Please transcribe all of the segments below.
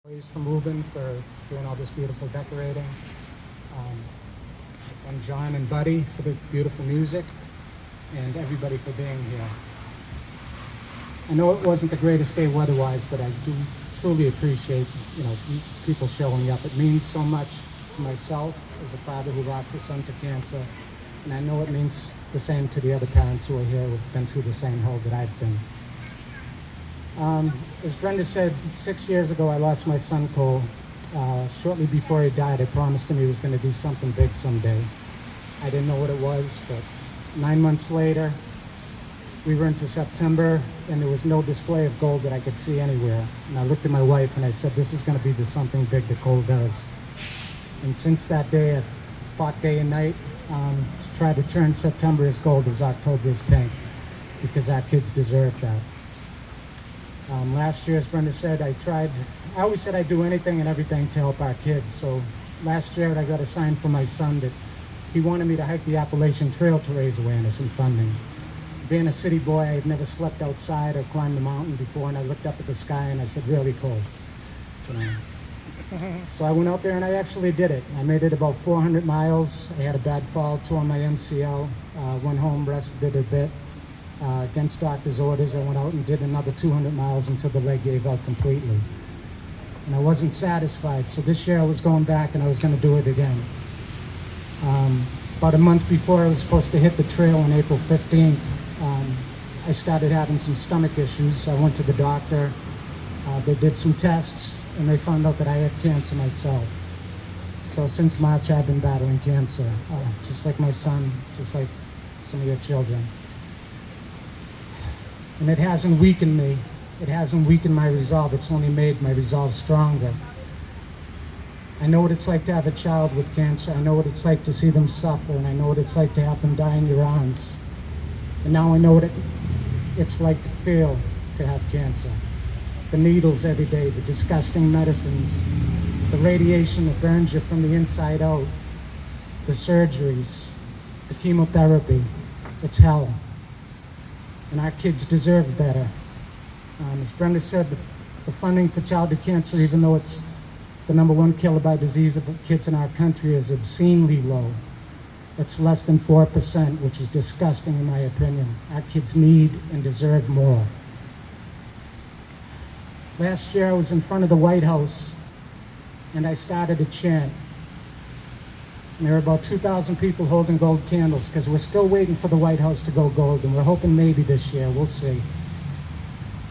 Employees from Woburn for doing all this beautiful decorating, and John and Buddy for the beautiful music, and everybody for being here. I know it wasn't the greatest day weather-wise, but I do truly appreciate, people showing up. It means so much to myself as a father who lost a son to cancer, and I know it means the same to the other parents who are here who've been through the same hell that I've been. As Brenda said, 6 years ago I lost my son Cole. Shortly before he died, I promised him he was going to do something big someday. I didn't know what it was, but 9 months later, we were into September, and there was no display of gold that I could see anywhere. And I looked at my wife and I said, this is going to be the something big that Cole does. And since that day, I've fought day and night to try to turn September as gold as October is pink, because our kids deserve that. Last year, as Brenda said, I always said I'd do anything and everything to help our kids. So last year I got a sign from my son that he wanted me to hike the Appalachian Trail to raise awareness and funding. Being a city boy, I had never slept outside or climbed a mountain before, and I looked up at the sky and I said, really cold. So I went out there and I actually did it. I made it about 400 miles. I had a bad fall, tore my MCL, went home, rested a bit. Against doctor's orders, I went out and did another 200 miles until the leg gave out completely. And I wasn't satisfied, so this year I was going back and I was going to do it again. About a month before I was supposed to hit the trail on April 15th, I started having some stomach issues. So I went to the doctor, they did some tests, and they found out that I had cancer myself. So since March I've been battling cancer, just like my son, just like some of your children. And it hasn't weakened me. It hasn't weakened my resolve. It's only made my resolve stronger. I know what it's like to have a child with cancer. I know what it's like to see them suffer, and I know what it's like to have them die in your arms. And now I know what it's like to feel to have cancer. The needles every day, the disgusting medicines, the radiation that burns you from the inside out, the surgeries, the chemotherapy. It's hell. And our kids deserve better. As Brenda said, the funding for childhood cancer, even though it's the #1 killer by disease of kids in our country, is obscenely low. It's less than 4%, which is disgusting in my opinion. Our kids need and deserve more. Last year I was in front of the White House and I started a chant. And there were about 2,000 people holding gold candles because we're still waiting for the White House to go gold, and we're hoping maybe this year, we'll see.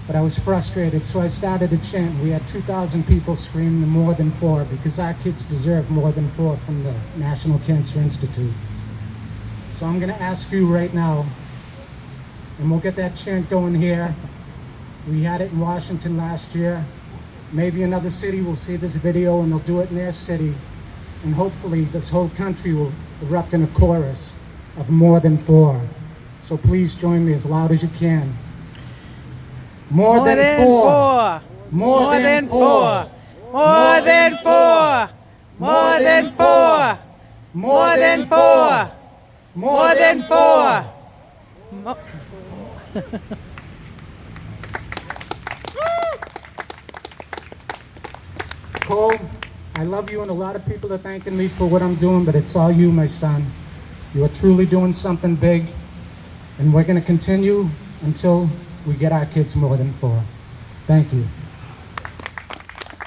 But I was frustrated, so I started a chant. We had 2,000 people screaming more than 4, because our kids deserve more than 4 from the National Cancer Institute. So I'm gonna ask you right now, and we'll get that chant going here. We had it in Washington last year. Maybe another city will see this video and they'll do it in their city. And hopefully this whole country will erupt in a chorus of more than 4. So please join me as loud as you can. More than 4. More than 4. More than 4. More than 4. More than 4. More than 4. Cole, I love you, and a lot of people are thanking me for what I'm doing, but it's all you, my son. You are truly doing something big, and we're going to continue until we get our kids more than 4. Thank you.